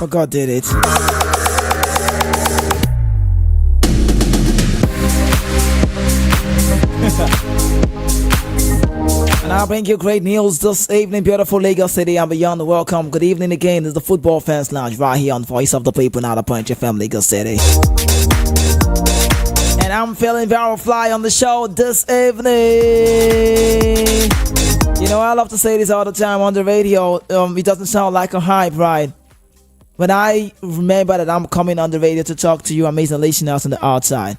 But God did it. And I'll bring you great news this evening, beautiful Lagos City and beyond. Welcome. Good evening again. It's the Football Fans Lounge right here on Voice of the People, now the Punch FM Lagos City. And I'm feeling very fly on the show this evening. You know, I love to say this all the time on the radio. It doesn't sound like a hype, right? When I remember that I'm coming on the radio to talk to you amazing listeners on the outside,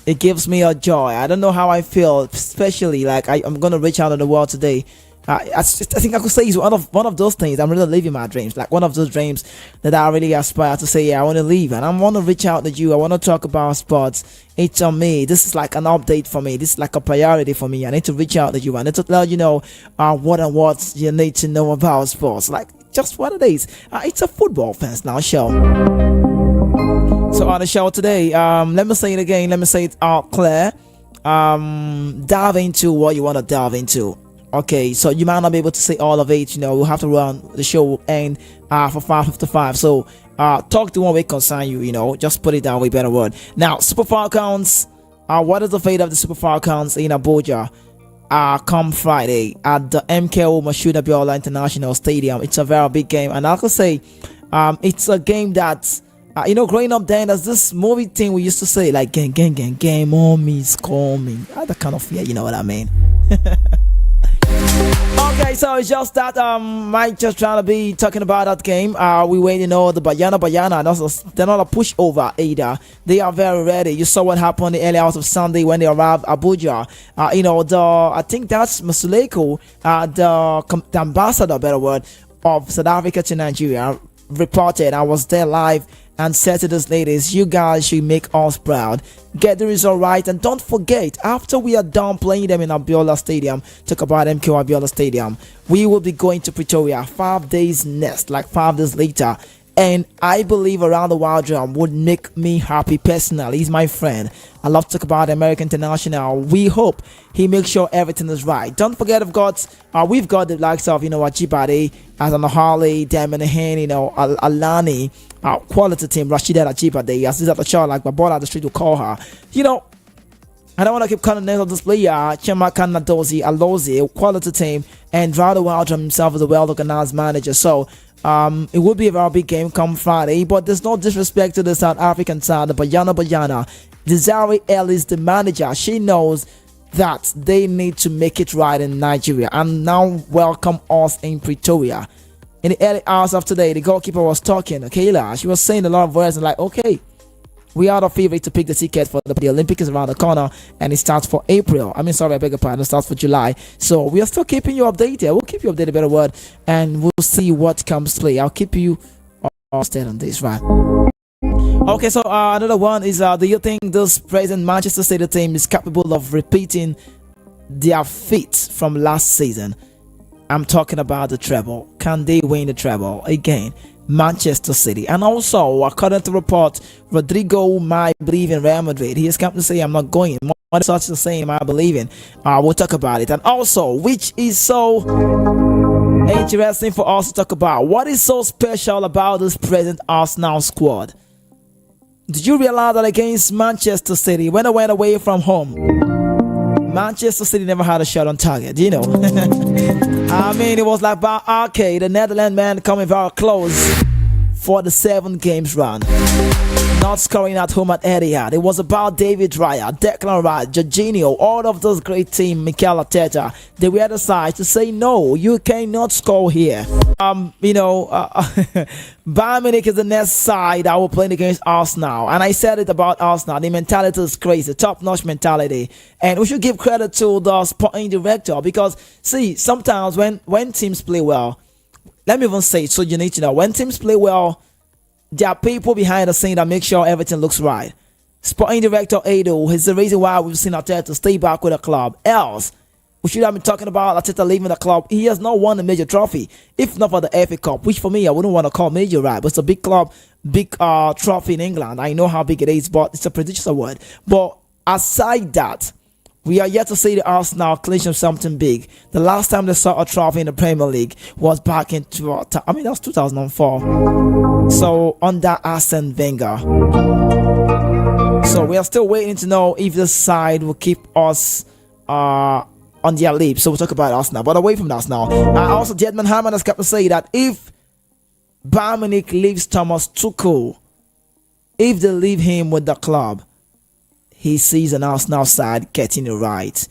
it gives me a joy. I don't know how I feel, especially like I'm going to reach out to the world today. I think I could say it's one of those things. I'm really living my dreams, like one of those dreams that I really aspire to say, yeah, I want to live, and I want to reach out to you. I want to talk about sports. It's on me. This is like an update for me. This is like a priority for me. I need to reach out to you. I need to let you know what you need to know about sports, like just what it is. It's a Football Fans Now show. So on the show today, let me say it again. Let me say it out clear. Dive into what you want to dive into. Okay, so you might not be able to say all of it. You know, we'll have to run the show will end for 5:55. So talk to one way concern you. You know, just put it down with better word. Now, Super Falcons. What is the fate of the Super Falcons in Abuja? Come Friday at the MKO Mashood Abiola International Stadium. It's a very big game, and I could say it's a game that. You know, growing up then, there's this movie thing we used to say, like, game on me, call me. That kind of fear, you know what I mean? Okay, so it's just that Mike just trying to be talking about that game. We waiting on the Bayana. They're not a pushover either. They are very ready. You saw what happened the early hours of Sunday when they arrived Abuja. You know, I think that's Masuleko, the ambassador, better word, of South Africa to Nigeria, reported. I was there live and said to those ladies, you guys should make us proud. Get the result right, and don't forget, after we are done playing them in Abiola Stadium, talk about MK Abiola Stadium, we will be going to Pretoria 5 days next, like 5 days later. And I believe Around the Wild Drum would make me happy personally. He's my friend. I love to talk about American International. We hope he makes sure everything is right. Don't forget, we've got the likes of, you know, Ajibade, Azana Harley, Damanahan, you know, Alani, quality team, Rashida Ajibade, as is at the show, like my ball out the street will call her. You know, I don't want to keep calling names of this player. Chema Dozi, Alozi, quality team, and Rado Waldrum himself is a well-organized manager. So, it will be a very big game come Friday, but there's no disrespect to the South African side. The Bayana. Desiree Ellis, the manager, she knows that they need to make it right in Nigeria and now welcome us in Pretoria. In the early hours of today, the goalkeeper was talking, Kayla. She was saying a lot of words and like, okay, we are the favorite to pick the ticket for the Olympics is around the corner, and it starts for April. I beg your pardon, it starts for July. So we are still keeping you updated. We'll keep you updated, better word, and we'll see what comes play. I'll keep you updated on this, right? Okay, so another one is, do you think this present Manchester City team is capable of repeating their feat from last season? I'm talking about the treble. Can they win the treble again? Manchester City. And also, according to report, Rodrigo might believe in Real Madrid. He has come to say, I'm not going. More such the same, I believe in. We'll talk about it. And also, which is so interesting for us to talk about, what is so special about this present Arsenal squad? Did you realize that against Manchester City, when they went away from home, Manchester City never had a shot on target, you know? It was like by arcade, the Netherlands man coming very close for the 7 games run. Not scoring at home at Etihad. It was about David Raya, Declan Rice, Jorginho, all of those great team, Mikel Arteta. They were the side to say, no, you cannot score here. Bayern Munich is the next side that will play against Arsenal. And I said it about Arsenal. The mentality is crazy, top-notch mentality. And we should give credit to the sporting director because, see, sometimes when teams play well, let me even say it so you need to know, when teams play well, there are people behind the scene that make sure everything looks right. Sporting director Edo is the reason why we've seen Arteta stay back with the club. Else, we should have been talking about Arteta leaving the club. He has not won a major trophy, if not for the FA Cup, which for me, I wouldn't want to call major, right? But it's a big club, big trophy in England. I know how big it is, but it's a prestigious award. But aside that, We are yet to see the Arsenal clinch something big. The last time they saw a trophy in the Premier League was back in, that's 2004. So under Arsene Wenger. So we are still waiting to know if this side will keep us on their leap. So we'll talk about Arsenal. But away from that now, also Jedman Hammond has got to say that if Bayern Munich leaves Thomas Tuchel, if they leave him with the club, he sees an Arsenal side getting it right.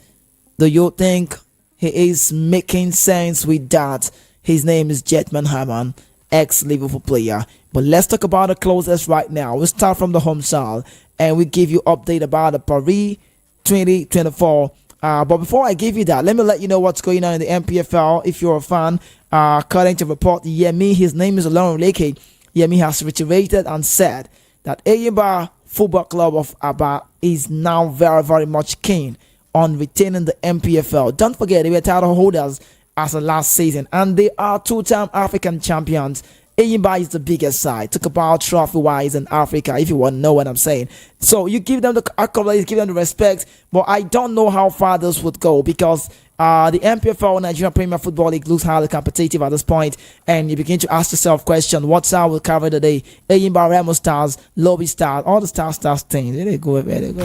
Do you think he is making sense with that? His name is Jetman Hammond, ex-Liverpool player. But let's talk about the closest right now. We'll start from the home side and we give you update about the Paris 2024. But before I give you that, let me let you know what's going on in the MPFL. If you're a fan, according to report, Yemi, his name is Olorun Leke. Yemi has reiterated and said that Enyimba Football Club of Aba is now very, very much keen on retaining the MPFL. Don't forget, they were title holders as of last season, and they are two-time African champions. Enyimba is the biggest side. Talk about trophy-wise in Africa, if you want to know what I'm saying. So you give them the accolades, give them the respect, but I don't know how far this would go because the MPFL, Nigerian Premier Football League, looks highly competitive at this point, and you begin to ask yourself question: what side will cover today? Enyimba, Remo Stars, Lobby Stars, all the stars things. There they go, there they go.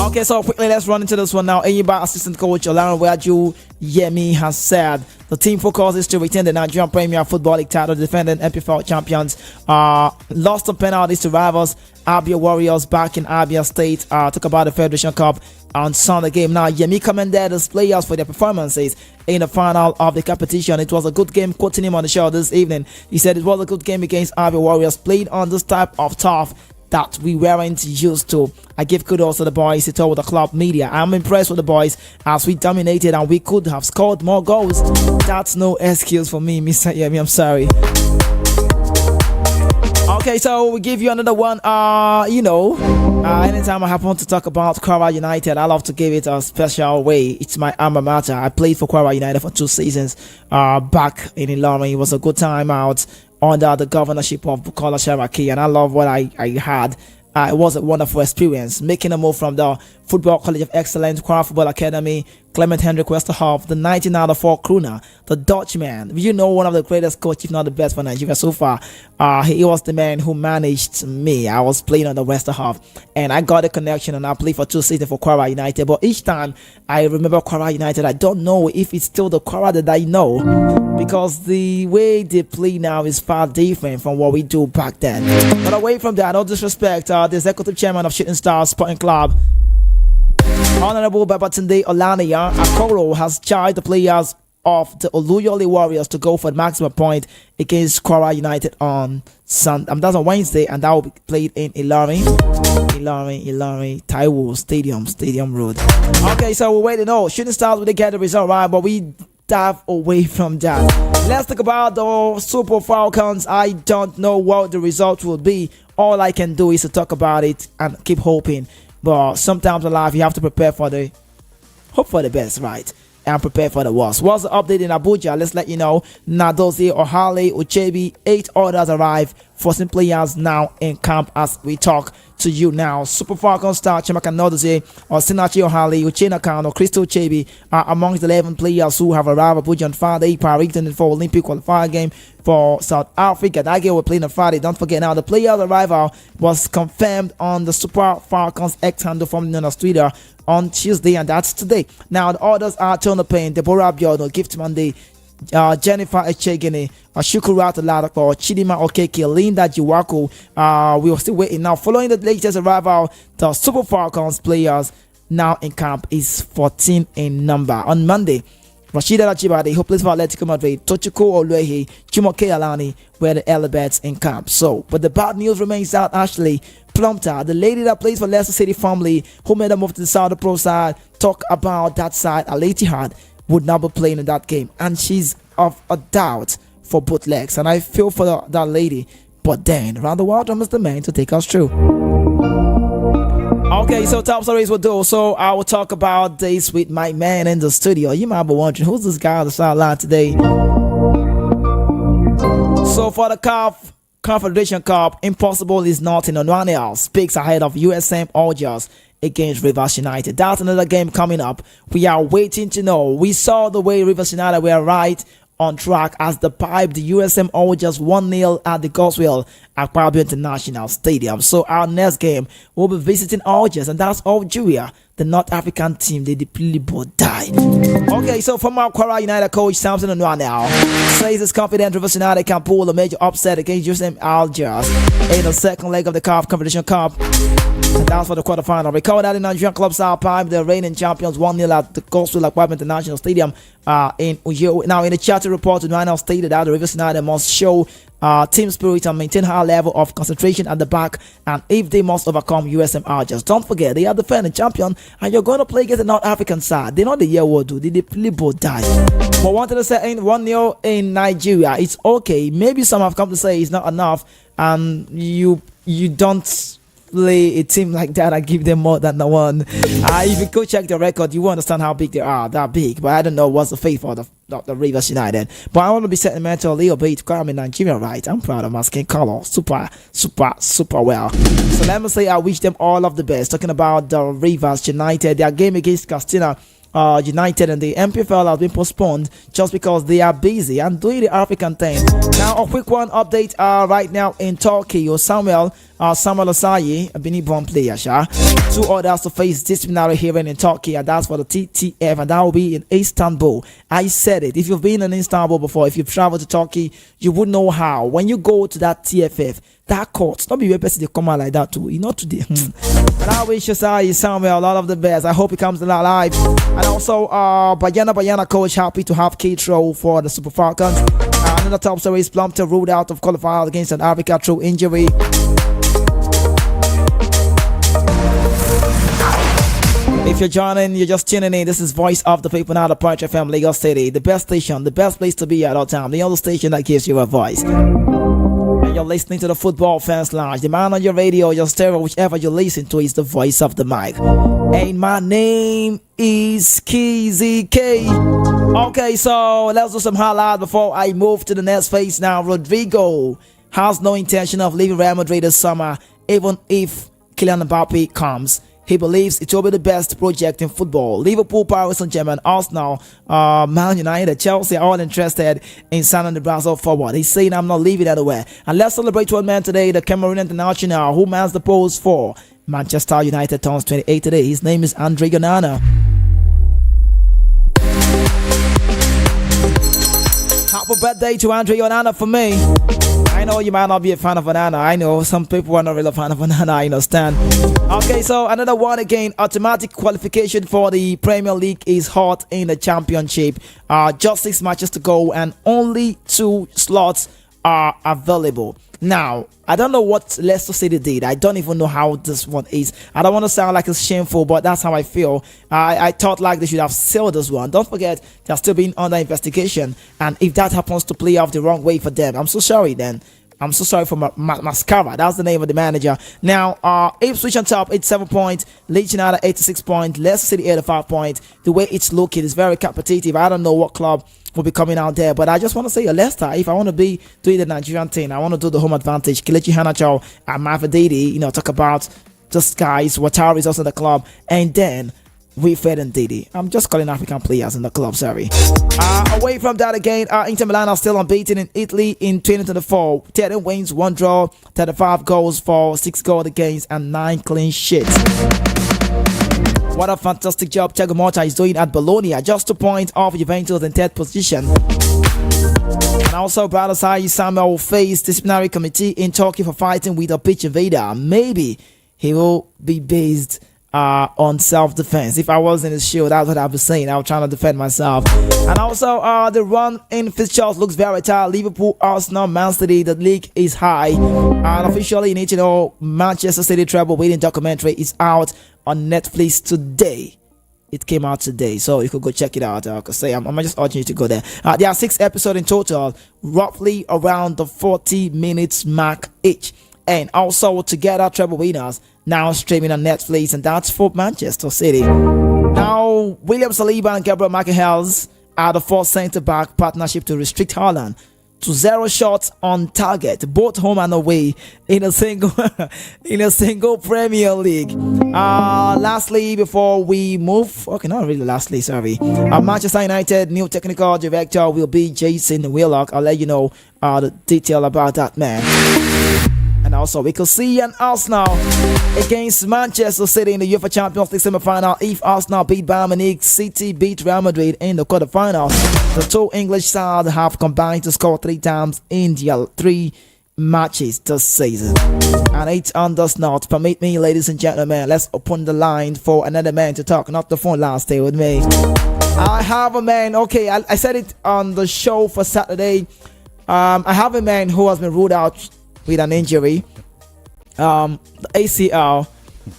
Okay, so quickly let's run into this one now. Enyimba assistant coach Olorun Egwuatu Yemi has said the team focus is to retain the Nigerian Premier Football League title, defending MPFL champions. Lost some penalties to rivals Abia Warriors back in Abia State. Talk about the Federation Cup on Sunday game. Now, Yemi commended his players for their performances in the final of the competition. It was a good game. Quoting him on the show this evening, he said it was a good game against Abia Warriors, played on this type of turf that we weren't used to. I give kudos to the boys, he told the club media. I'm impressed with the boys as we dominated and we could have scored more goals. That's no excuse for me, Mr. Yemi. I'm sorry. Okay, so we give you another one. Anytime I happen to talk about Kwara United, I love to give it a special way. It's my alma mater. I played for Kwara United for 2 seasons back in Ilorin. It was a good time out under the governorship of Bukola Saraki, and I love what I had. It was a wonderful experience, making a move from the Football College of Excellence, Kwara Football Academy, Clement Hendrik Westerhoff, the 1994 crooner, the Dutchman. You know, one of the greatest coaches, if not the best for Nigeria so far. He was the man who managed me. I was playing on the Westerhoff, and I got a connection, and I played for 2 seasons for Kwara United. But each time I remember Kwara United, I don't know if it's still the Kwara that I know, because the way they play now is far different from what we do back then. But away from that, no disrespect, the executive chairman of Shooting Stars Sporting Club, Honorable Babatunde Olaniyan Akoro, has charged the players of the Oluyole Warriors to go for the maximum point against Kwara United on Sunday. That's on Wednesday, and that will be played in Ilorin, Taiwo Stadium Road. Okay, so we're waiting. No, Shooting Stars will get the result right, but we dive away from that. Let's talk about the Super Falcons. I don't know what the result will be. All I can do is to talk about it and keep hoping. But sometimes in life you have to prepare for the hope for the best, right? And prepare for the worst. What's the update in Abuja? Let's let you know. Nadozie, Ohale, Uchebi, 8 orders arrive. Forcing players now in camp as we talk to you now. Super Falcons star Chimaka Nadozie, Osinachi Ohale, Uchena Kano, Crystal Chebi are amongst the 11 players who have arrived Abuja on Friday. Paris for Olympic qualifier game for South Africa. That game will play on Friday. Don't forget now, the player's arrival was confirmed on the Super Falcons X handle formerly known as Twitter on Tuesday, and that's today. Now the orders are Tona Payne, Deborah Biono, Gift Monday, Jennifer Echegene, Shukurat Ladapo, Chidima Okeke, Linda Jiwako. We are still waiting now. Following the latest arrival, the Super Falcons players now in camp is 14 in number. On Monday, Rashida Rachibade, who plays for Atletico Madrid, Tochiko Oluehi, Jumoke Alani were the elevates in camp. So, but the bad news remains out. Ashley Plumpter, the lady that plays for Leicester City family, who made a move to the Saudi Pro side, talk about that side. Al Ittihad would not be playing in that game, and she's of a doubt for both legs. And I feel for that lady, but then around the world is the man to take us through. Okay, so top stories will do. So I will talk about this with my man in the studio. You might be wondering, who's this guy on the sideline today? So for the CAF Confederation Cup, impossible is nothing. Onwaniel speaks ahead of USM Algiers against Rivers United. That's another game coming up. We are waiting to know. We saw the way Rivers United were right on track as the pipe the USM all just 1-0 at the Goswell Akpabio International Stadium. So our next game will be visiting Algiers, and that's Algeria, the North African team. They depletely both died. Okay, so from our Kwara United coach Samson Onwa now says he's confident Rivers United can pull a major upset against USM Algiers in the second leg of the CAF Competition Cup. And that's for the quarterfinal. Recall that the Nigerian club South Pipe, the reigning champions, 1-0 at the Goswell Akpabio International Stadium in Uyo. Now, in the charter report, the Niner stated that the Rivers United must show team spirit and maintain high level of concentration at the back, and if they must overcome USM Algiers. Don't forget, they are the defending champion, and you're going to play against the North African side. They're not the year do. They play both die. But wanted to say in 1-0 in Nigeria, it's okay. Maybe some have come to say it's not enough, and you don't play a team like that and give them more than the one. If you go check the record, you will understand how big they are. That big. But I don't know what's the fate for the Rivers United. But I want to be sentimental a little bit because I'm in Nigeria, right? I'm proud of my skin color. Super well. So let me say I wish them all of the best. Talking about the Rivers United, their game against Castina United and the MPFL has been postponed just because they are busy and doing the African thing. Now, a quick one update right now in Turkey. Samuel Osayi, a Benin born player, 2 others to face disciplinary hearing in Turkey, and that's for the TTF, and that will be in Istanbul. I said it. If you've been in Istanbul before, if you've traveled to Turkey, you would know how. When you go to that TFF, that court, not be very person they come out like that too. You know today. And I wish Osayi-Samuel a lot of the best. I hope he comes alive. And also, Bayana coach happy to have K-Tro for the Super Falcons. Another top series Plumpton ruled out of qualifiers against South Africa through injury. If you're joining, you're just tuning in. This is Voice of the People now, the Punch FM Lagos City, the best station, the best place to be at all time, the only station that gives you a voice. And you're listening to the Football Fans Lounge. The man on your radio, your stereo, whichever you listen to, is the voice of the mic. And my name is Kizzy K. Okay, so let's do some highlights before I move to the next phase now. Rodrigo has no intention of leaving Real Madrid this summer, even if Kylian Mbappe comes. He believes it will be the best project in football. Liverpool, Paris Saint-Germain, Arsenal, Man United, Chelsea are all interested in signing the Brazil forward. He's saying, I'm not leaving anywhere. And let's celebrate one man today, the Cameroon international, who mans the post for Manchester United, turns 28 today. His name is Andre Onana. Happy birthday to Andre Onana for me. I know you might not be a fan of Onana. I know some people are not really a fan of Onana. I understand. Okay, so another one again. Automatic qualification for the Premier League is hot in the Championship. Just 6 matches to go and only 2 slots are available. Now, I don't know what Leicester City did. I don't even know how this one is. I don't want to sound like it's shameful, but that's how I feel. I thought like they should have sealed this one. Don't forget, they're still being under investigation. And if that happens to play off the wrong way for them, I'm so sorry then. I'm so sorry for Mascara. That's the name of the manager. Now, Ipswich on top, 87 points. Leeds United, 86 points. Leicester City, 85 points. The way it's looking is very competitive. I don't know what club will be coming out there, but I just want to say, Leicester, if I want to be doing the Nigerian thing, I want to do the home advantage. Kelechi Iheanacho and Mavadidi, talk about this guys. Watari is also in the club. And then Wilfred and Didi. I'm just calling African players in the club, sorry. Away from that again, Inter Milan are still unbeaten in Italy in 2024. 13 wins, 1 draw, 35 goals for 6 goals against and 9 clean sheets. What a fantastic job Thiago Motta is doing at Bologna, just 2 points off Juventus in 3rd position. And also, Brother Osayi-Samuel will face disciplinary committee in Turkey for fighting with a pitch invader. Maybe he will be based on self-defense. If I was in his shoe, that's what I'd be saying. I was trying to defend myself. And also, the run in fixtures looks very tight. Liverpool, Arsenal, Man City, the league is high. And officially, you need to know Manchester City treble waiting documentary is out on Netflix today. It came out today, so you could go check it out. I'm just urging you to go there. There are 6 episodes in total, roughly around the 40 minutes mark each. And also, together, treble winners now streaming on Netflix, and that's for Manchester City. Now, William Saliba and Gabriel Magalhaes are the 4th centre-back partnership to restrict Haaland to 0 shots on target, both home and away, in a single Premier League. Lastly, before we move, okay, not really lastly, sorry. Manchester United new technical director will be Jason Willock. I'll let you know the detail about that, man. And also, we could see an Arsenal against Manchester City in the UEFA Champions League semi-final. If Arsenal beat Bayern Munich, City beat Real Madrid in the quarterfinals. The two English sides have combined to score 3 times in their 3 matches this season. And 8 unders not. Permit me, ladies and gentlemen, let's open the line for another man to talk. Not the phone line, stay with me. I have a man, okay, I said it on the show for Saturday. I have a man who has been ruled out with an injury, the ACL,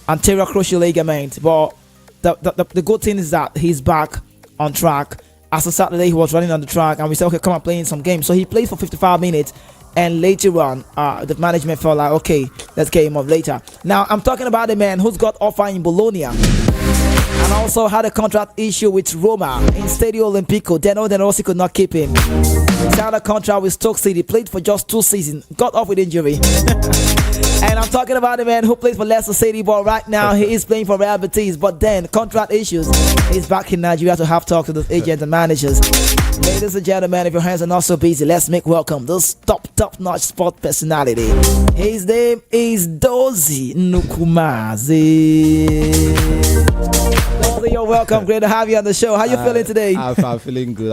anterior cruciate ligament. But the good thing is that he's back on track. As of Saturday, he was running on the track, and we said, okay, come and play in some games. So he played for 55 minutes, and later on, the management felt like, okay, let's get him up later. Now, I'm talking about a man who's got offer in Bologna, and also had a contract issue with Roma in Stadio Olimpico. De Rossi could not keep him. He signed a contract with Stoke City, played for just 2 seasons, got off with injury. And I'm talking about a man who plays for Leicester City, but right now he is playing for Real Betis. But then, contract issues. He's back in Nigeria to have talk to the agents and managers. Ladies and gentlemen, if your hands are not so busy, let's make welcome this top-notch sport personality. His name is Dozie Nukumazi. Dozie, you're welcome. Great to have you on the show. How you feeling today? I'm feeling good.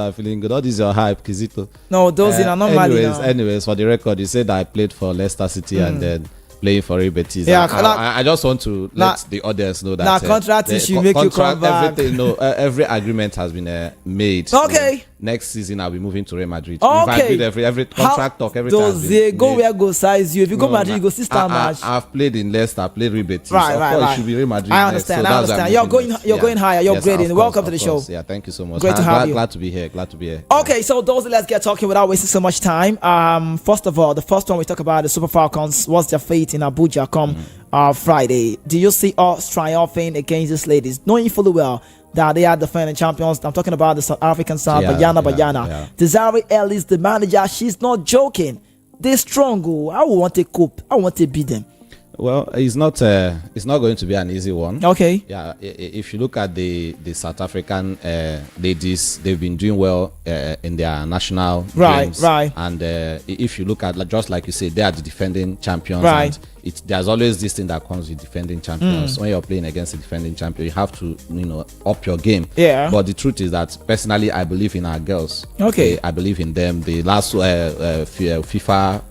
All this is your hype, Kizito. No, Dozie, I'm not mad. Anyways, for the record, you said that I played for Leicester City and then playing for Real Betis. Yeah, I just want to let the audience know that contract issue make you come back. Everything, every agreement has been made. Okay. Next season I'll be moving to Real Madrid. Okay. Every contract talk, every time. Does go where go size you? If you go Madrid, you go sister match. I've played in Leicester, played Real Betis. Right. It should be Real Madrid. I understand. You're going higher. You're grading. Welcome to the show. Yeah, thank you so much. Great to have you. Glad to be here. Okay, so Dozie, let's get talking without wasting so much time. First of all, the first one we talk about the Super Falcons was their fate in Abuja come Friday. Do you see us triumphing against these ladies, knowing fully well that they are defending champions? I'm talking about the South African side, Banyana. Desiree Ellis, the manager, she's not joking. They're strong. I want to cope. I want to beat them. Well, it's not going to be an easy one. Okay. Yeah, if you look at the South African ladies, they've been doing well in their national games. Right. And if you look at, just like you said, they are the defending champions. Right. And there's always this thing that comes with defending champions. When you're playing against a defending champion, you have to, up your game. Yeah. But the truth is that personally, I believe in our girls. Okay. I believe in them. The last FIFA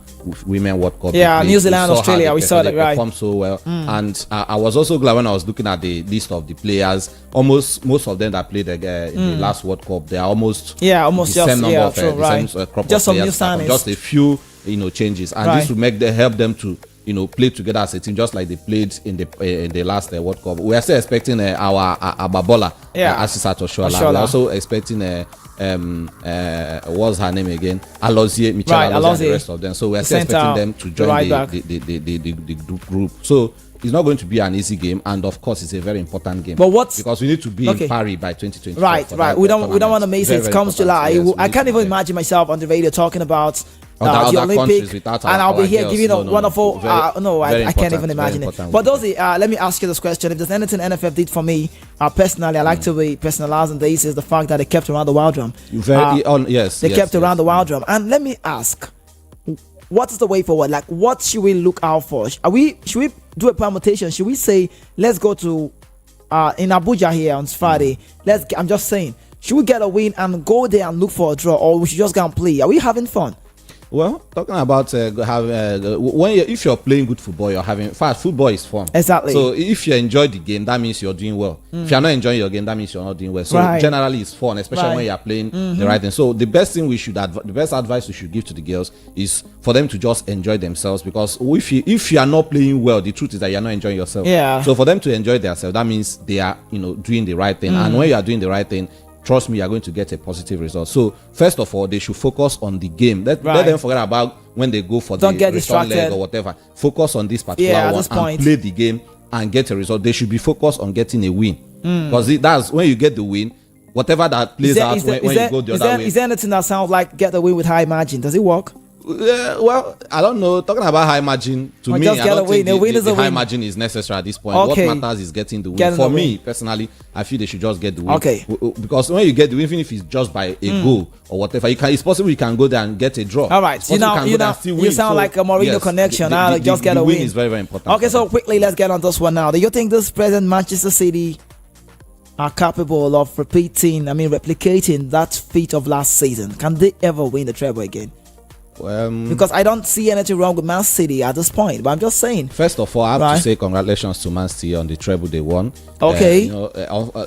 Women World Cup. Yeah, New Zealand, Australia, we saw that, right? They performed so well. And I was also glad when I was looking at the list of the players. Most of them that played in the last World Cup, they are almost the same number of the same crop just of some new players. signings. Just a few changes, and this will help them to play together as a team, just like they played in the last World Cup. We are still expecting our Ababola, Asisat Oshoala. We are also expecting what's her name again? Alozie, Michelle Alozie, and the rest of them. So we are still expecting them to join the group. So it's not going to be an easy game, and of course, it's a very important game. But because we need to be in Paris by 2020. Right. We don't want to miss it. It comes July. Yes, I can't even imagine myself on the radio talking about the Olympic, and I'll be here giving wonderful. I can't even imagine it. But Dozie, let me ask you this question: if there's anything NFF did for me personally, I like to be personalizing this, is the fact that they kept around the wild drum. They kept around the wild drum. And let me ask, what is the way forward? Like, what should we look out for? Should we do a permutation? Should we say, let's go to in Abuja here on Friday? I'm just saying, should we get a win and go there and look for a draw, or we should just go and play? Are we having fun? Well, talking about if you're playing good football, you're having fun. Football is fun. Exactly. So if you enjoy the game, that means you're doing well. If you're not enjoying your game, that means you're not doing well. So generally, it's fun, especially when you're playing the right thing. So the best advice we should give to the girls is for them to just enjoy themselves, because if you are not playing well, the truth is that you're not enjoying yourself. Yeah. So for them to enjoy themselves, that means they are doing the right thing. And when you are doing the right thing, trust me, you're going to get a positive result. So first of all, they should focus on the game. Let them forget about when they go for the return leg or whatever. Focus on this particular one and play the game and get a result. They should be focused on getting a win, because that's when you get the win. whatever that plays out when you go the other way. Is there anything that sounds like get away with high margin? Does it work? Well, I don't know. Talking about high margin, to me, I don't think the high margin is necessary at this point. Okay. What matters is getting the win. For me, personally, I feel they should just get the win. Okay. Because when you get the win, even if it's just by a goal or whatever, it's possible you can go there and get a draw. All right. You sound like a Mourinho connection. Just get a win. The win is very, very important. Okay, so quickly, let's get on this one now. Do you think this present Manchester City are capable of replicating that feat of last season? Can they ever win the treble again? Because I don't see anything wrong with Man City at this point, but I'm just saying. First of all, I have to say congratulations to Man City on the treble they won. Okay.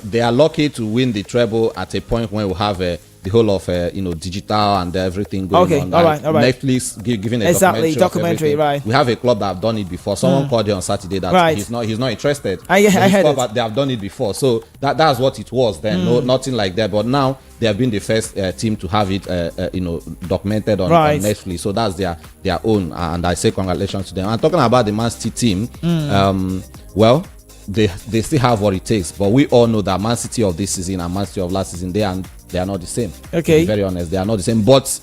They are lucky to win the treble at a point when we have the whole of digital and everything going on. All right. Netflix giving a documentary. Right. We have a club that have done it before. Someone called you on Saturday that he's not interested. I heard it. They have done it before, so that's what it was then. No, nothing like that. But now they have been the first team to have it documented on Netflix. So that's their own, and I say congratulations to them. I'm talking about the Man City team. Well, they still have what it takes, but we all know that Man City of this season and Man City of last season, they are not the same. Okay, to be very honest, they are not the same. But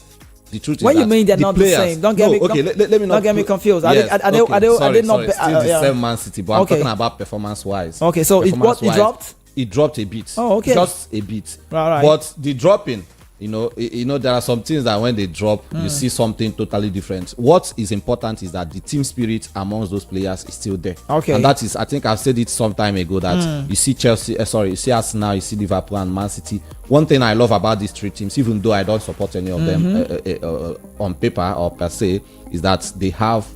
the truth is, what you mean they're not the same? Don't get me. Okay, let me not get me confused. Yes, I did not. Still the same Man City, but I'm talking about performance-wise. Okay, so it dropped. It dropped a bit. Oh, okay. Just a bit. Right. But the dropping, there are some things that when they drop, you see something totally different. What is important is that the team spirit amongst those players is still there. Okay. And that is, I think I've said it some time ago, that you see you see Arsenal, you see Liverpool and Man City. One thing I love about these three teams, even though I don't support any of them on paper or per se, is that they have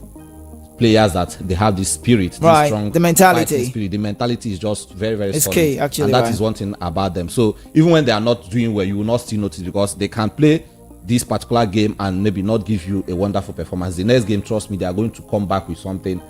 players that they have this spirit, this strong the mentality spirit. The mentality is just very, very it's solid. Key, actually, and that is one thing about them. So even when they are not doing well, you will not still notice, because they can play this particular game and maybe not give you a wonderful performance. The next game, trust me, they are going to come back with something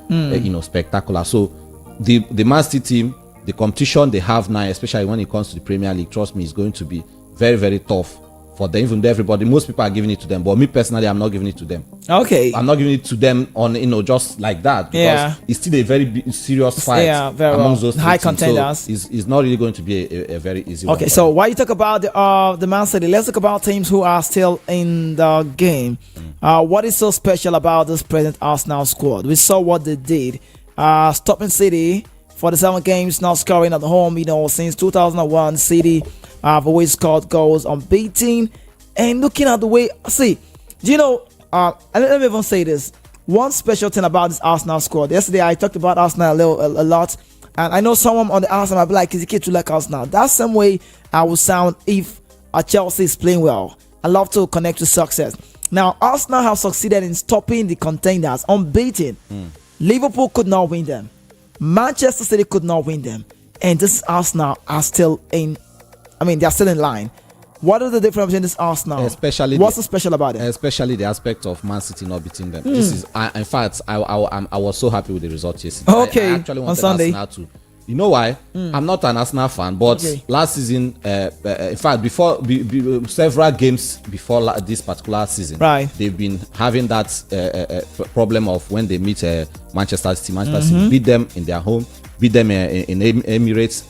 spectacular. So the Man City team, the competition they have now, especially when it comes to the Premier League, trust me, is going to be very, very tough for them. Even though everybody, most people are giving it to them, but me personally, I'm not giving it to them. Okay, I'm not giving it to them on just like that, because it's still a very serious fight amongst those high contenders. So it's not really going to be a very easy one. Okay, so while you talk about the Man City, let's talk about teams who are still in the game. What is so special about this present Arsenal squad? We saw what they did, stopping City for the 7 games, not scoring at home. Since 2001, City have always scored goals unbeaten. And looking at the way, let me even say this. One special thing about this Arsenal squad. Yesterday, I talked about Arsenal a lot. And I know someone on the Arsenal might be like, is it kid to like Arsenal? That's the same way I would sound if Chelsea is playing well. I love to connect to success. Now, Arsenal have succeeded in stopping the contenders unbeaten. Liverpool could not win them. Manchester City could not win them. And this Arsenal are still in, they're still in line. What is the difference between this Arsenal? What's so special about it? Especially the aspect of Man City not beating them. This is, in fact, I was so happy with the result yesterday. Okay, I actually wanted on Sunday. Arsenal to. You know why? I'm not an Arsenal fan, but last season, in fact, before several games before this particular season, they've been having that problem of when they meet Manchester City. Manchester City beat them in their home, beat them in Emirates,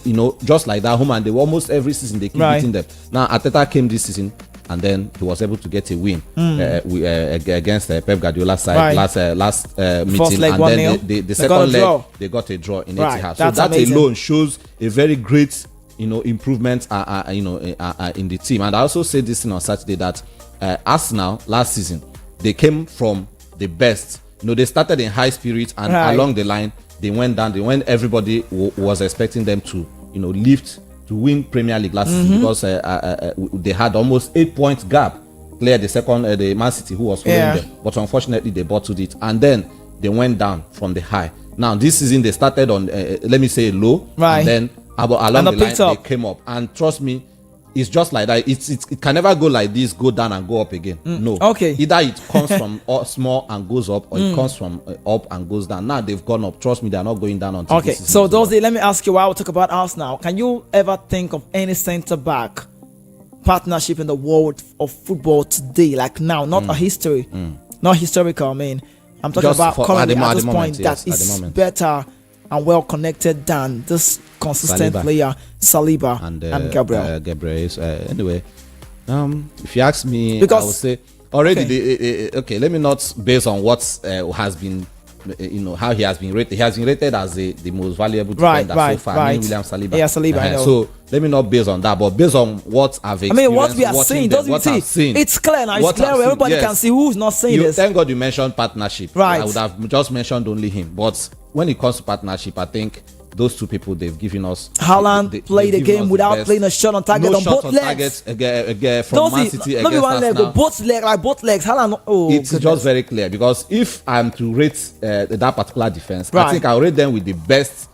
just like that home, and they almost every season they keep beating them. Now Arteta came this season, and then he was able to get a win against Pep Guardiola's side last meeting, and then the second leg they got a draw in Etihad. So that amazing. Alone shows a very great improvement in the team. And I also said this thing on Saturday, that Arsenal last season, they came from the best. They started in high spirits, and along the line they went down. When everybody was expecting them to lift to win Premier League last season, because they had almost 8 points gap clear the Man City, who was following them, but unfortunately they bottled it, and then they went down from the high. Now this season they started on let me say low, and then along the line they came up, and trust me, it's just like that. It can never go like this, go down and go up again. No. Okay. Either it comes from small and goes up, or it comes from up and goes down. Now they've gone up. Trust me, they are not going down until okay. So Dozie, let me ask you, while we talk about Arsenal, can you ever think of any centre back partnership in the world of football today, like now, not a history, not historical? I'm talking just about currently at this point, that is better and well connected than this consistent player, Saliba and Gabriel. Gabriel. Anyway, if you ask me, I would say already. Okay, let me not based on what has been. How he has been rated. He has been rated as the most valuable defender so far. William Saliba. Yeah, Saliba. I know. So let me not base on that, but based on what I've experienced. I mean, what we are seeing, doesn't see? It's clear now. It's clear. Everybody can see who's not saying this. Thank God you mentioned partnership. Right. I would have just mentioned only him. But when it comes to partnership, I think those two people, they've given us. Haaland played the game without playing a shot on target on both legs. From Man City against one leg, both legs. Haaland. It's just very clear, because if I'm to rate that particular defense, I think I'll rate them with the best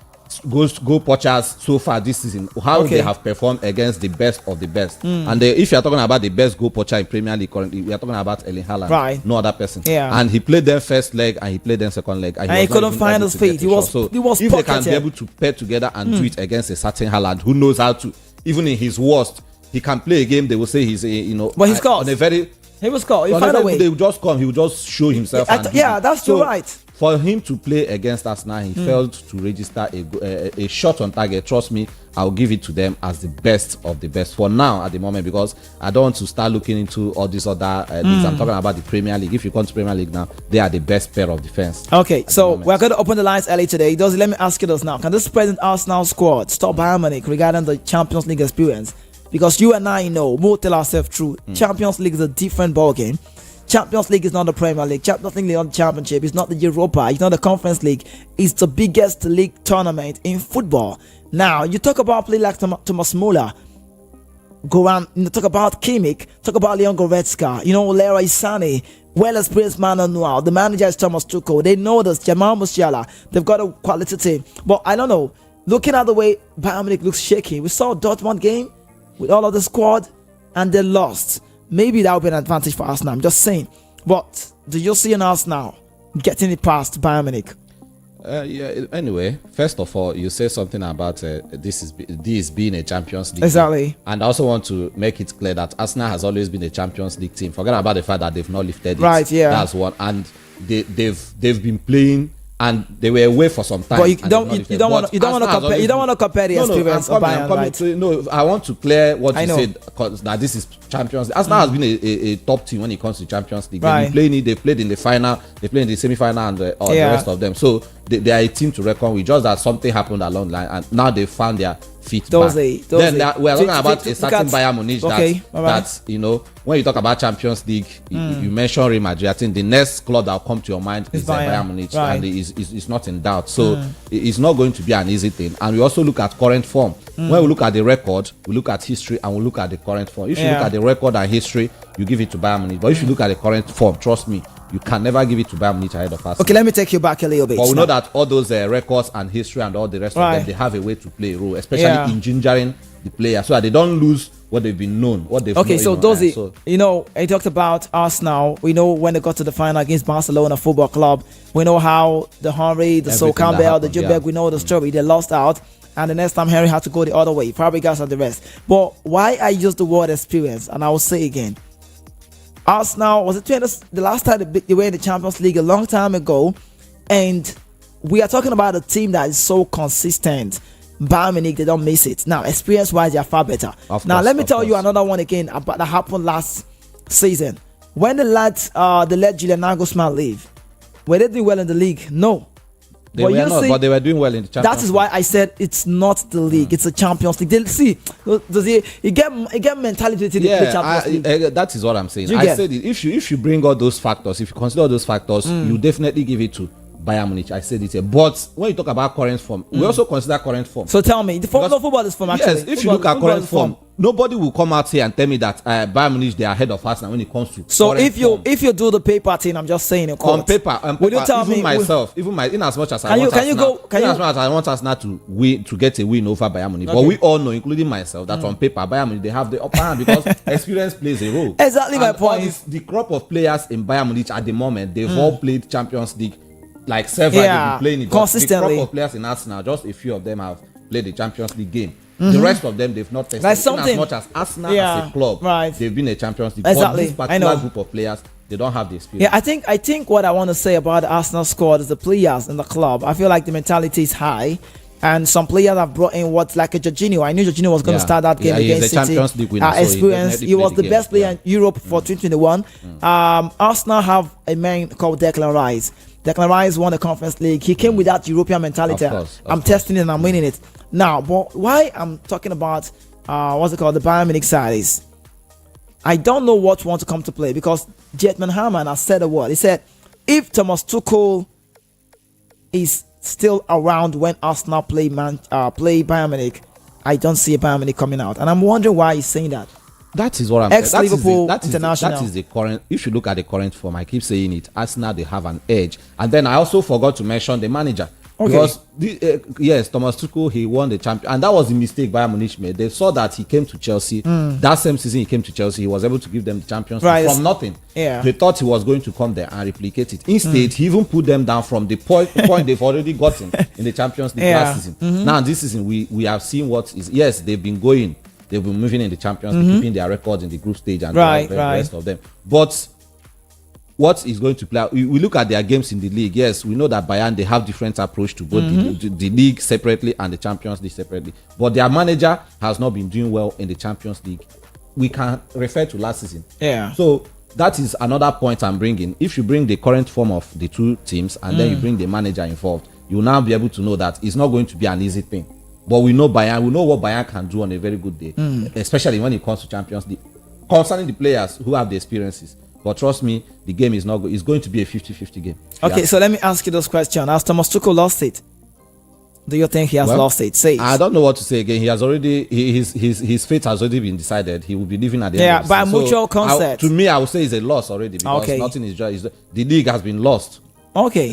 goal poachers so far this season. How they have performed against the best of the best. And if you're talking about the best goal poacher in Premier League currently, we are talking about Erling Haaland. Right. No other person. Yeah. And he played them first leg and he played them second leg. And he couldn't find his feet. He was if they can be able to pair together and do it against a certain Haaland who knows how to, even in his worst, he can play a game. They will say he's but he's got on a very. He was caught. He found a way. They will just come. He will just show himself. That's right. For him to play against Arsenal, he failed to register a shot on target. Trust me, I'll give it to them as the best of the best for now at the moment, because I don't want to start looking into all these other leagues. I'm talking about the Premier League. If you come to Premier League now, they are the best pair of defense. Okay, so we're going to open the lines early today. Dozy, let me ask you this now. Can this present Arsenal squad stop Bayern Munich regarding the Champions League experience? Because you and I know, we'll tell ourselves true, Champions League is a different ball game. Champions League is not the Premier League. Champions League is not the Championship. It's not the Europa. It's not the Conference League. It's the biggest league tournament in football. Now, you talk about play like Thomas Muller. Go on, talk about Kimmich. Talk about Leon Goretzka. Leroy Sané. Well-experienced man Noir. The manager is Thomas Tuchel. They know this. Jamal Musiala. They've got a quality team. But I don't know. Looking at the way Bayern Munich looks shaky. We saw a Dortmund game with all of the squad and they lost. Maybe that would be an advantage for Arsenal. I'm just saying. But do you see an Arsenal getting it past Bayern Munich? Anyway, first of all, you say something about this being a Champions League exactly team. And I also want to make it clear that Arsenal has always been a Champions League team. Forget about the fact that they've not lifted it. Right, yeah. That's one. And they've been playing, and they were away for some time. But you don't want to compare the experience of Bayern, right? I want to clear what you said, that this is Champions League. Arsenal has been a top team when it comes to Champions League. Right. They've been playing it. They played in the final. They played in the semi-final, and the rest of them. So they are a team to reckon with. Just that something happened along the line, and now they found their feet back. Then we're talking about a certain Bayern Munich that when you talk about Champions League, you mention Real Madrid. I think the next club that will come to your mind is Bayern Munich, and it's not in doubt. So it's not going to be an easy thing. And we also look at current form. When we look at the record, we look at history, and we look at the current form. If you look at the record and history, you give it to Bayern Munich. But if you look at the current form, trust me, you can never give it to Bayern Munich ahead of Arsenal. Okay, let me take you back a little bit. But we know that all those records and history and all the rest of them, they have a way to play a role, especially in gingering the player, so that they don't lose what they've been known, what they've known. So Dozy, I talked about Arsenal. We know when they got to the final against Barcelona Football Club. We know how the Henry, the Sol Campbell, the Jubek, we know the story. They lost out. And the next time Henry had to go the other way. Fabregas and the rest. But why I use the word experience, and I will say again, Arsenal, was it the last time they were in the Champions League a long time ago, and we are talking about a team that is so consistent. Bayern Munich, they don't miss it. Now, experience-wise, they are far better. Now, let me tell you another one again about that happened last season. When they let Julian Nagelsmann leave, were they doing well in the league? No. They were not, but they were doing well in the Champions League. That is why I said it's not the league, it's a Champions League. Does he get mentality to the Champions League? That is what I'm saying. I said it. If you bring all those factors, if you consider all those factors, you definitely give it to Bayern Munich. I said it here. But when you talk about current form, we also consider current form. So tell me, football is form actually. Yes, if you look at current form, nobody will come out here and tell me that Bayern Munich, they are ahead of Arsenal when it comes to. So if you do the paper thing, I'm just saying on paper, will you tell me myself, in as much as I want Arsenal to win, to get a win over Bayern Munich, but we all know, including myself, that on paper Bayern Munich, they have the upper hand because experience plays a role. Exactly my point. The crop of players in Bayern Munich at the moment, they've all played Champions League. Like several, they've been playing it consistently. The crop of players in Arsenal, just a few of them have played the Champions League game. The rest of them, they've not tested. As much as Arsenal as a club, they've been a Champions League. Exactly. But this particular group of players, they don't have the experience. Yeah, I think what I want to say about the Arsenal squad is the players in the club. I feel like the mentality is high, And some players have brought in what's like a Jorginho. I knew Jorginho was going to start that game against City. Champions League winner, Experience. He was the best player in Europe for 2021. Arsenal have a man called Declan Rice. Declan Rice won the Conference League. He came with that European mentality. I'm testing it and I'm winning it. Now, but why I'm talking about the Bayern Munich side is I don't know what want to come to play, because Jetman Hamann has said a word. He said if Thomas Tuchel is still around when Arsenal play Bayern Munich, I don't see Bayern Munich coming out. And I'm wondering why he's saying that. That is what I'm saying. Liverpool international. That is the current. If you look at the current form, I keep saying it. Arsenal, they have an edge. And then I also forgot to mention the manager. Okay. Because yes, Thomas Tuchel, he won the champion, and that was the mistake Bayern Munich made. They saw that he came to Chelsea. That same season he came to Chelsea, he was able to give them the Champions League from nothing. Yeah. They thought he was going to come there and replicate it. Instead, he even put them down from the point they've already gotten in the Champions League last season. Now this season we have seen what is. Yes, they've been moving in the Champions League, keeping their records in the group stage and the rest of them. But what is going to play? We look at their games in the league. Yes, we know that Bayern, they have different approach to both the league separately and the Champions League separately. But their manager has not been doing well in the Champions League. We can refer to last season. Yeah. So that is another point I'm bringing. If you bring the current form of the two teams and then you bring the manager involved, you'll now be able to know that it's not going to be an easy thing. But we know Bayern. We know what Bayern can do on a very good day, especially when it comes to Champions League. Concerning the players who have the experiences. But trust me, the game is not good. It's going to be a 50-50 game. Okay, so let me ask you this question. Has Thomas Tuchel lost it? Do you think he has lost it? Say it. I don't know what to say again. He has already, his fate has already been decided. He will be leaving at the end of the season. By mutual consent. To me, I would say it's a loss already, because nothing is just. The league has been lost. Okay.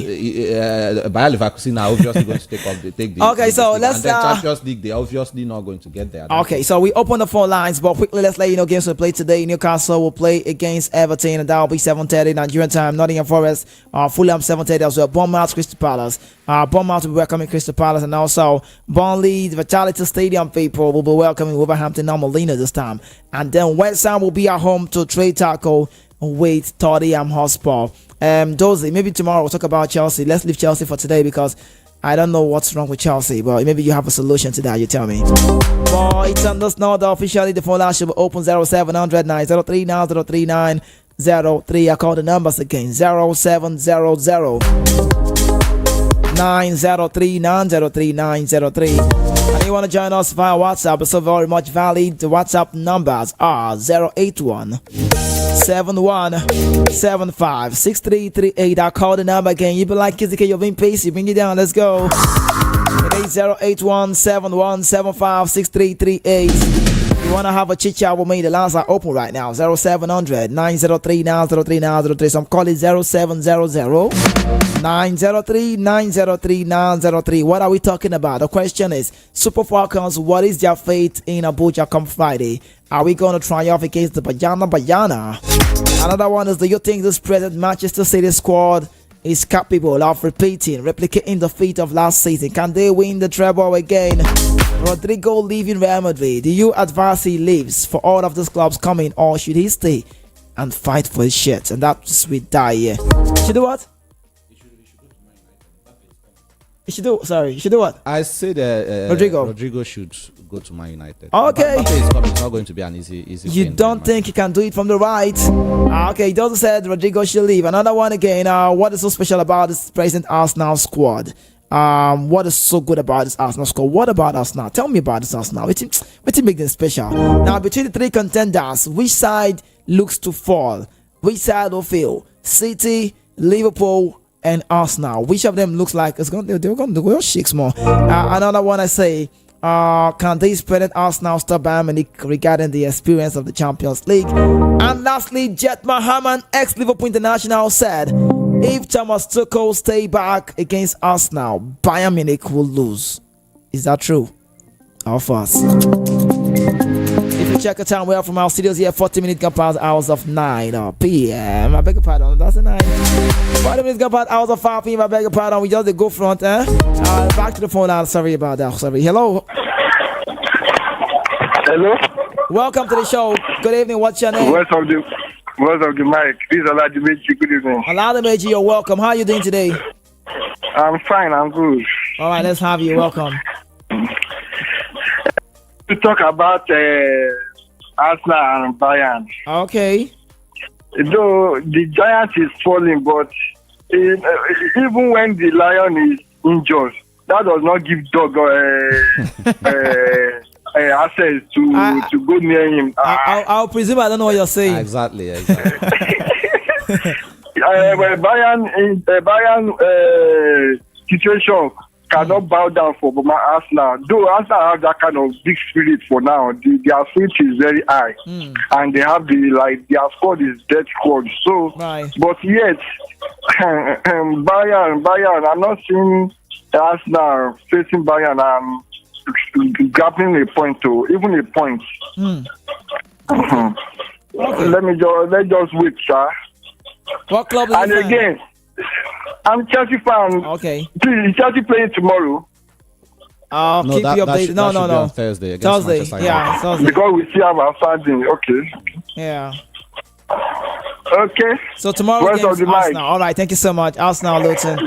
Bayer Leverkusen are obviously going to take the. Okay, so let's. And then Champions League, they're obviously not going to get there. Okay, so we open the phone lines, but quickly let's let you know games we play today. Newcastle will play against Everton, and that will be 7:30 Nigerian time. Nottingham Forest, Fulham 7:30 as well. Bournemouth, Crystal Palace. Bournemouth will be welcoming Crystal Palace, and also Burnley, the Vitality Stadium people will be welcoming Wolverhampton and Molina this time. And then West Ham will be at home to trade tackle with Tottenham Hotspur. Dozy, maybe tomorrow we'll talk about Chelsea. Let's leave Chelsea for today, because I don't know what's wrong with Chelsea, but maybe you have a solution to that. You tell me. But it's on this note, officially the phone line should be open 0700 903 903 903. I call the numbers again 0700 903 903 903. And you want to join us via WhatsApp? It's so very much valid. The WhatsApp numbers are 081 7175 6338. I call the number again. You be like Kizike, you're being pacey. Bring it down. Let's go. It is 081 7175 6338. You want to have a chit chat with me? The lines are open right now. 0700 903 903 903. So I'm calling 0700 903 903 903. What are we talking about? The question is Super Falcons, what is their fate in Abuja come Friday? Are we going to triumph against the Bayana? Another one is, do you think this present Manchester City squad is capable of replicating the feat of last season? Can they win the treble again? Rodrigo leaving Real Madrid. Do you advise he leaves for all of these clubs coming, or should he stay and fight for his shit? And that's we die here. Should do what? You should do what? I say that Rodrigo should go to Man United. Okay. It's not going to be an easy You don't think he can do it from the right? Okay, he doesn't say Rodrigo should leave. Another one again. What is so special about this present Arsenal squad? What is so good about this Arsenal squad? What about Arsenal? Tell me about this Arsenal. What make them special? Now, between the three contenders, which side looks to fall? Which side will fail? City, Liverpool, and Arsenal. Which of them looks like they're going to go 6 more? Another one I say, can this present Arsenal stop Bayern Munich regarding the experience of the Champions League? And lastly, Jetman Hamann, ex-Liverpool international, said, if Thomas Tuchel stay back against Arsenal, Bayern Munich will lose. Is that true? Or false? If you check the time, we are from our studios here, 40 minutes gone past hours of 9 p.m. I beg your pardon, that's a 9. 40 minutes gone past hours of 5 p.m. I beg your pardon, we just go front, back to the phone line, sorry about that, sorry. Hello? Hello? Welcome to the show. Good evening, what's your name? What's of the mic? This is Oladimeji. Good evening. Oladimeji, you're welcome. How are you doing today? I'm fine, I'm good. All right, let's have you. Welcome. talk about Arsenal and Bayern. Okay. Though the giant is falling, but even when the lion is injured, that does not give dog access to go near him. I'll presume I don't know what you're saying. Exactly. Bayern situation cannot bow down for Arsenal. Though Arsenal have that kind of big spirit for now, their spirit is very high, and they have their squad is dead squad. So, but yet Bayern, I'm not seeing Arsenal facing Bayern grabbing a point to even a point. Okay. Let's just wait, sir. What club is and again, I'm Chelsea fan. Okay. Please, Chelsea playing tomorrow. I'll keep you updated. No. On Thursday. Thursday. Because we still have our standing. Okay. Yeah. Okay. So tomorrow against Arsenal. All right. Thank you so much. Arsenal, Luton,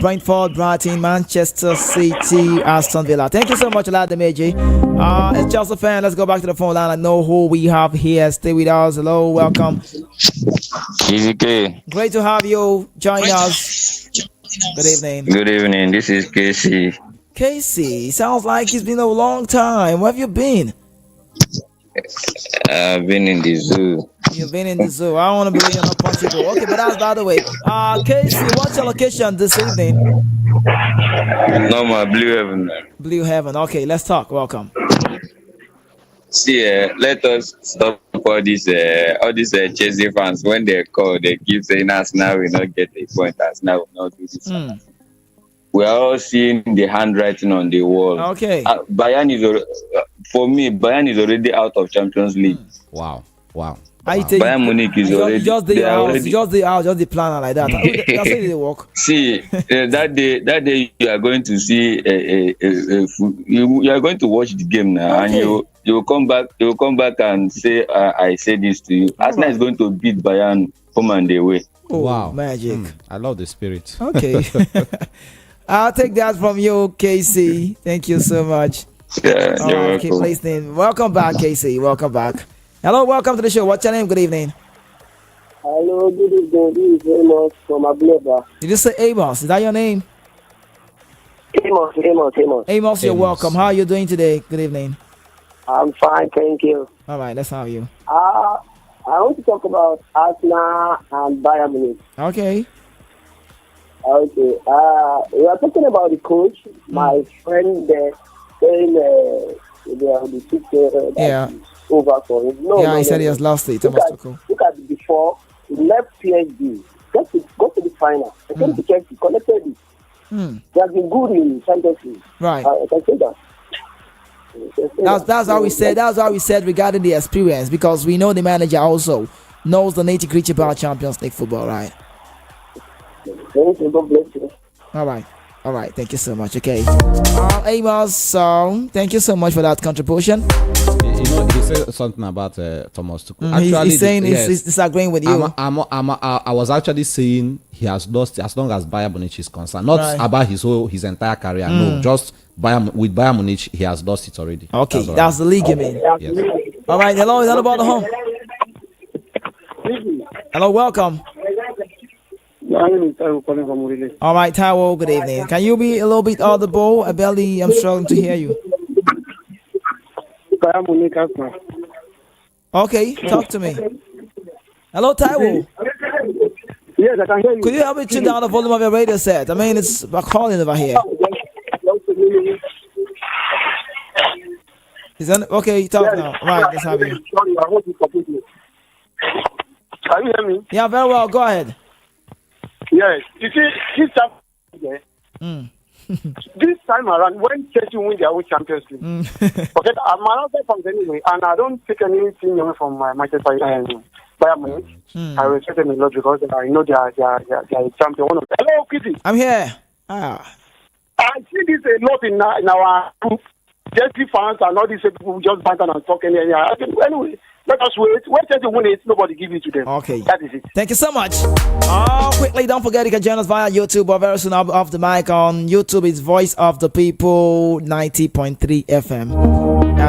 Brentford, Brighton, Manchester City, Aston Villa. Thank you so much, Olademeji. It's Chelsea fan. Let's go back to the phone line. I know who we have here. Stay with us. Hello. Welcome. Great to have you join us. Good evening. Good evening. This is Casey. Casey, sounds like it's been a long time. Where have you been? I've been in the zoo. You've been in the zoo. I don't want to believe you're not punchable. Okay, but that's by the way. Casey, what's your location this evening? Normal, Blue Heaven. Blue Heaven. Okay, let's talk. Welcome. See, let us stop all these Chelsea fans. When they call, they keep saying Arsenal will not get a point. Arsenal will not do this. We are all seeing the handwriting on the wall. Okay. Bayern is already out of Champions League. Wow. Bayern Munich is already just the planner like that. That's how they work. See, that day you are going to see you are going to watch the game now, and you will come back and say I say this to you. Arsenal is going to beat Bayern home and away. Oh, wow, magic! I love the spirit. Okay. I'll take that from you, Casey. Thank you so much. Yeah, you're welcome. Keep listening. Welcome back, Casey. Welcome back. Hello, welcome to the show. What's your name? Good evening. Hello, good evening. This is Amos from Ableba. Did you say Amos? Is that your name? Amos. Amos, you're welcome. How are you doing today? Good evening. I'm fine, thank you. All right, let's have you. I want to talk about Arsenal and Bayern Munich. Okay. We are talking about the coach. My friend there saying the picture over for him. He said he has lost it. Look at it before. He left PSG. Go to the final. I came to Chelsea, collected it. He has been good in Champions League. Right. I can say that. That's how we said. That's how we said regarding the experience, because we know the manager also knows the nitty-gritty about Champions League football, right? Thank you. God bless you. All right. Thank you so much. Okay. Amos, thank you so much for that contribution. He said something about Thomas Tuchel. Actually, he's saying he's disagreeing with you. I was actually saying he has lost as long as Bayern Munich is concerned. Not about his entire career. No, just with Bayern Munich, he has lost it already. Okay, that's the league, you mean? Yes. All right. Hello, is that about the home? Hello, welcome. All right, Taiwo, good evening. Can you be a little bit audible? I'm struggling to hear you. Okay, talk to me. Hello, Taiwo. Yes, I can hear you. Could you help me tune down the volume of your radio set? I mean, it's calling over here. Okay, talk now. Right, let's have you. Can you hear me? Yeah, very well. Go ahead. Yes. You see, this time around, when Chelsea win their own Champions League, okay, I'm another fans anyway, and I don't take anything away from my Manchester Bayern Munich. I respect them a lot because I know they are a champion. Hello, Kitty. I'm here. I see this a lot in our group. Chelsea fans and all these people just banter and talk anyway. Let us wait. When Chelsea win it, nobody give it to them. Okay. That is it. Thank you so much. Quickly, don't forget you can join us via YouTube or very soon off the mic on YouTube. It's Voice of the People 90.3 FM.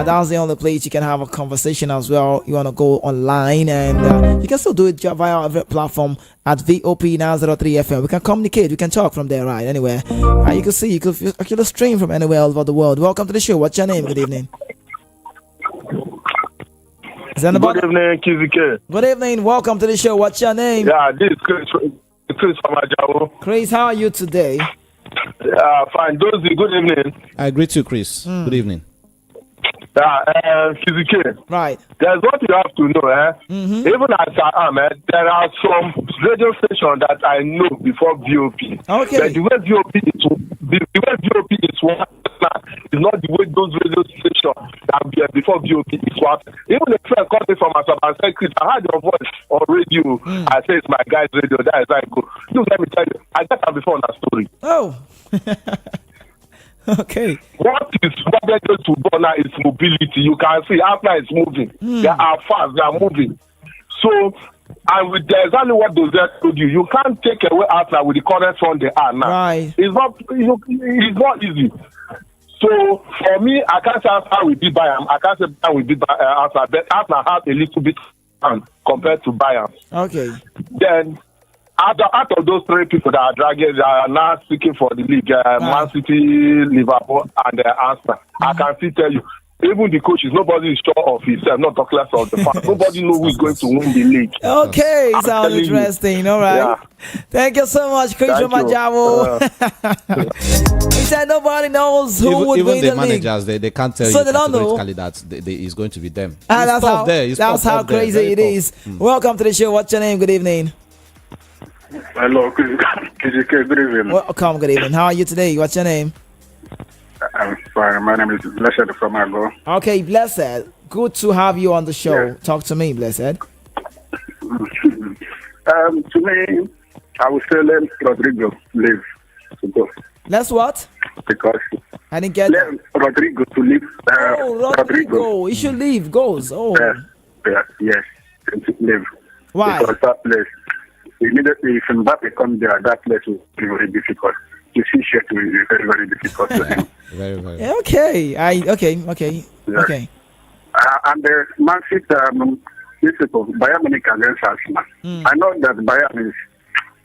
That's the only place you can have a conversation as well. You want to go online, and you can still do it via our platform at VOP903 FM. We can communicate, we can talk from there, right? Anywhere. You can see, you could actually stream from anywhere all over the world. Welcome to the show. What's your name? Good evening. Good evening, Kizike. Good evening. Welcome to the show. What's your name? Yeah, this is Chris from Ajawo. Chris, how are you today? Fine. Dozy, good evening. I greet you, Chris. Good evening. Kizike. Right. There's what you have to know, Even as I am, there are some radio stations that I know before VOP. Okay. But the way VOP is what is not the way those radio stations that were before VOP is what. Even a friend called me from Asaba and said, Chris, I heard your voice on radio. I said, it's my guy's radio. That is how I go. Look, let me tell you, I got that before on that story. Oh. Okay. What is radio to do now is mobility. You can see after it's moving. They are fast, they are moving. So, and with exactly what those guys told you, you can't take away Arsenal with the current one they are now. Right. It's not easy. So for me, I can't say Arsenal will beat Bayern. I can't say Bayern will beat Arsenal, but Arsenal has a little bit compared to Bayern. Okay. Then out of those three people that are dragging, they are now seeking for the league, Man City, Liverpool, and Arsenal. I can still tell you, even the coaches, nobody is sure of himself, not talk less of the fans. Nobody knows who is going to win the league. Okay, sounds interesting. All right. Yeah. Thank you so much, Chris from Ajawo. He said nobody knows who would even win the the managers, league. they can't tell So you they don't know. categorically that it's going to be them. And that's how tough crazy there, it is. Welcome to the show. What's your name? Good evening. Hello, KJK, good evening. Welcome, good evening. How are you today? What's your name? I'm fine. My name is Blessed from Ago. Okay, Blessed. Good to have you on the show. Yeah. Talk to me, Blessed. To me, I would say let Rodrigo live to go. Let's what? Because I didn't get let Rodrigo to live. Rodrigo. He should leave. Goes. Oh. Yes, to live. Why? Because that place, immediately if Mbappe comes there, that place will be very difficult. You see, shit will be very, very difficult to him. Very, very. Okay. Okay. Yeah. Okay. And the Man City, people, Bayern Munich against Arsenal. I know that Bayern is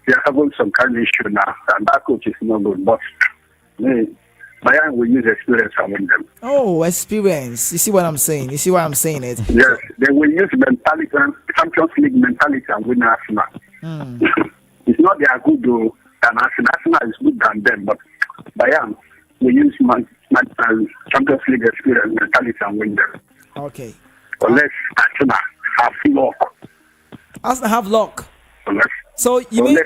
they are having some kind of issue now, and that coach is not good. But Bayern will use experience and win them. Oh, experience. You see what I'm saying? It. Yes, they will use mentality, Champions League mentality, and win Arsenal. It's not they are good though, and Arsenal is good than them, but Bayern will use Champions League experience, mentality, and win them. Okay. Unless Arsenal have luck. Arsenal have luck. Unless, So you mean?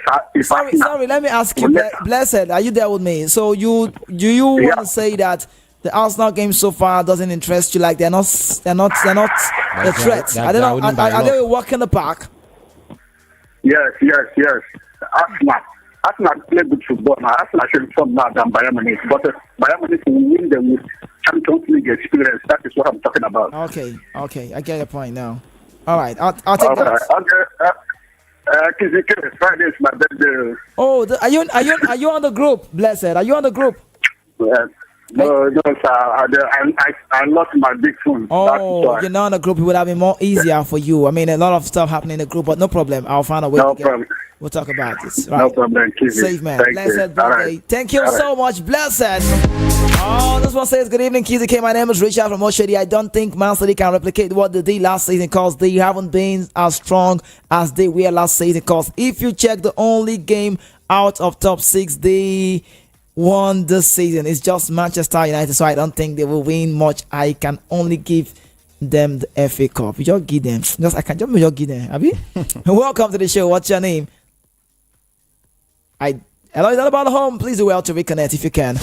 Sorry. Let me ask you, Blessed. Are you there with me? So you want to say that the Arsenal game so far doesn't interest you? Like they're not a threat. Are they a walk in the park? Yes. Arsenal play good football. Now Arsenal should come now than Bayern Munich, but Bayern Munich will win them with Champions League experience. That is what I'm talking about. Okay. I get your point now. All right, I'll take that. Okay. Friday is my birthday. Oh, are you on the group, Blessed? Are you on the group? No, sir. I lost my big phone. Oh, you're not on the group. It would have been more easier for you. I mean, a lot of stuff happening in the group, but no problem. I'll find a way. No problem. We'll talk about this. Right. No problem. Safe man. Blessed birthday. Right. Thank you so much, Blessed. Oh, this one says, good evening, Kizzy. My name is Richard from Oshedi. I don't think Man City can replicate what they did last season because they haven't been as strong as they were last season. Because if you check the only game out of top 6 they won this season, it's just Manchester United. So I don't think they will win much. I can only give them the FA Cup. You just give them. I can just give them. Abi? Welcome to the show. What's your name? Hello, is that about home? Please do well to reconnect if you can.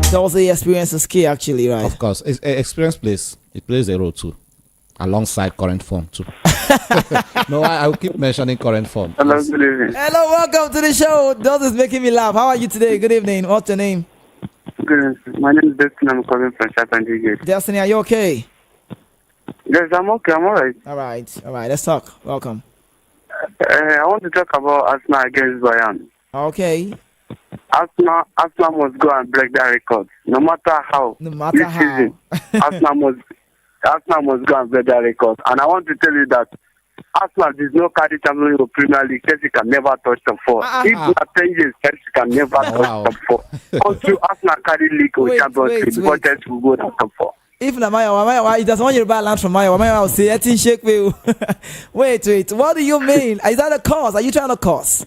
That was the experience is key, actually, right? Of course, experience plays a role too, alongside current form too. No, I will keep mentioning current form. Hello, good evening. Hello, welcome to the show. That is making me laugh. How are you today? Good evening. What's your name? Good. My name is Destiny. I'm calling from Chapandigate. Destiny, are you okay? Yes, I'm okay. I'm alright. All right. Let's talk. Welcome. I want to talk about Arsenal against Bayern. Okay. Arsenal must go and break that record. No matter how. No matter how. Season, Arsenal must go and break that record. And I want to tell you that Arsenal is no carry Champions League Premier League. Chelsea can never touch top 4. If not 10 years, Chelsea can never touch top 4. Until Arsenal carry league or Champions League before Chelsea will go to top 4. If Maya, it doesn't want you to buy land from Maya will say, I think shake me. Wait. What do you mean? Is that a cause? Are you trying to cause?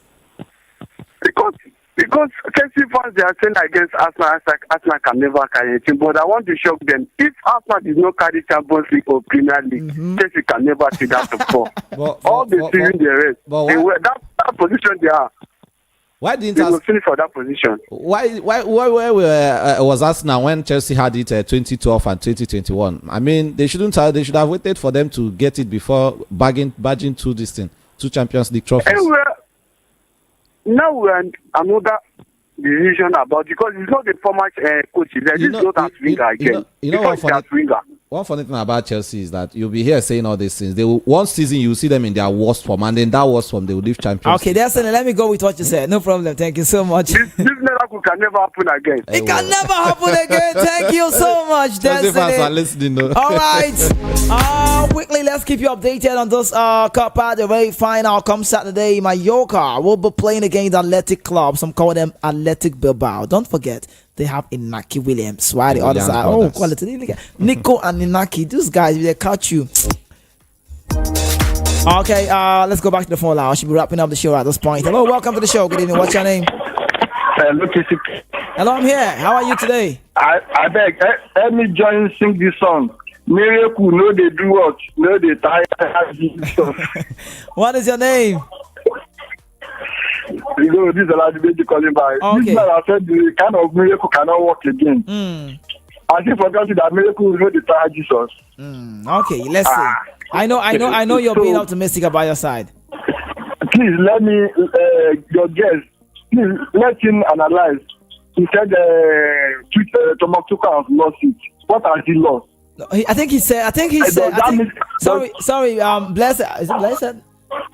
Because Chelsea fans, they are saying against Arsenal, Arsenal can never carry a team. But I want to shock them. If Arsenal did not carry Champions League or Premier League, Chelsea can never see that top 4. All the season they rest. That position they are. Why didn't they will finish for that position? Why was Arsenal when Chelsea had it 2012 and 2021? I mean, they should have waited for them to get it before badging to this thing, 2 Champions League trophies. Now we're another decision about, because it's not the former coach. This is not as winger again. One funny thing about Chelsea is that you'll be here saying all these things. One season you will see them in their worst form, and then that worst form they will leave champions. Okay, let me go with what you said. No problem. Thank you so much. This miracle can never happen again. It can never happen again. Thank you so much, Chelsea fans are listening, though. All right. Quickly, let's keep you updated on this Copa del Rey final. Come Saturday, Mallorca will be playing against Athletic Club. Some call them Athletic Bilbao. Don't forget, they have Inaki Williams. Why the other side? Oh, quality. Nico and Inaki. These guys, they catch you. Okay, let's go back to the phone line. I should be wrapping up the show at this point. Hello, welcome to the show. Good evening. What's your name? Hello, I'm here. How are you today? I beg, let me join sing this song. Miracle, no they do what? No they tire. What is your name? You know, this is a lot of baby calling by. Okay. This man, I said the kind of miracle cannot work again. I think forgot that miracle will not tire Jesus. Okay, let's see. I know you're being optimistic about your side. Please let me your guest. Please let him analyze. He said Thomas Tuchel has lost it. What has he lost? I think he said. Sorry. Blessed. Is it Blessed?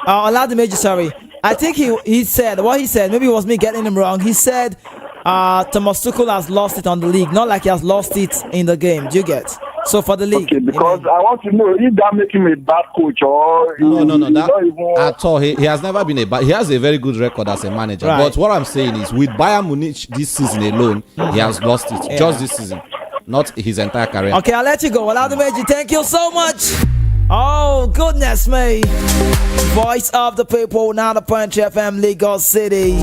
Oladimeji, sorry. I think he said what he said. Maybe it was me getting him wrong. He said Thomas Tuchel has lost it on the league, not like he has lost it in the game. Do you get? So for the league. Okay, because I want to know if that make him a bad coach or no. At all, he has never been a bad. He has a very good record as a manager. Right. But what I'm saying is, with Bayern Munich this season alone, he has lost it. Just this season, not his entire career. Okay, I'll let you go. Oladimeji, thank you so much. Oh, goodness me. Voice of the people, now the Punch FM, Lagos City.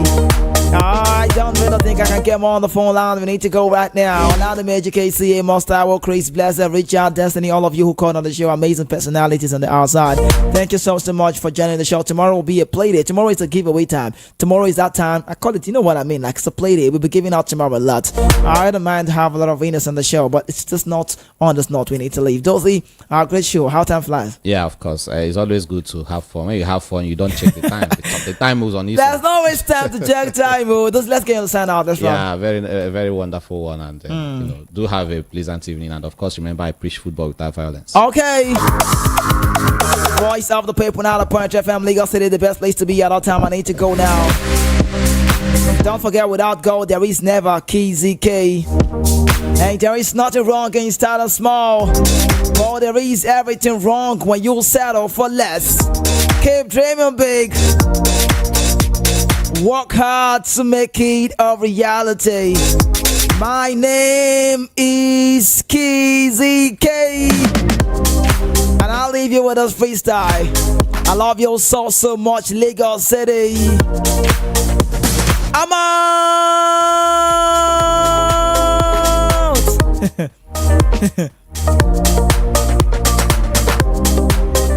I don't really think I can get more on the phone line. We need to go right now. Now the Major KCA, Mustawa, Chris, Blessed, Richard, Destiny, all of you who called on the show, amazing personalities on the outside. Thank you so much for joining the show. Tomorrow will be a play day. Tomorrow is a giveaway time. Tomorrow is that time. I call it, you know what I mean? Like it's a play day. We'll be giving out tomorrow a lot. I don't mind to have a lot of winners on the show, but it's just not on this note we need to leave. Dozy, our great show. How time flies. Yeah, of course. It's always good to have fun. When you have fun, you don't check the time. The time moves on you. There's no always time to check time. Let's get on the sign out. That's right. Yeah, very wonderful one. And do have a pleasant evening. And of course, remember, I preach football without violence. Okay. Voice of the people now, the Punch FM, Lagos City, the best place to be at all time. I need to go now. Don't forget, without gold, there is never KZK. And there is nothing wrong in starting small. But there is everything wrong when you settle for less. Keep dreaming big. Work hard to make it a reality. My name is KZK. And I'll leave you with this freestyle. I love you so much, Lagos City. I'm out.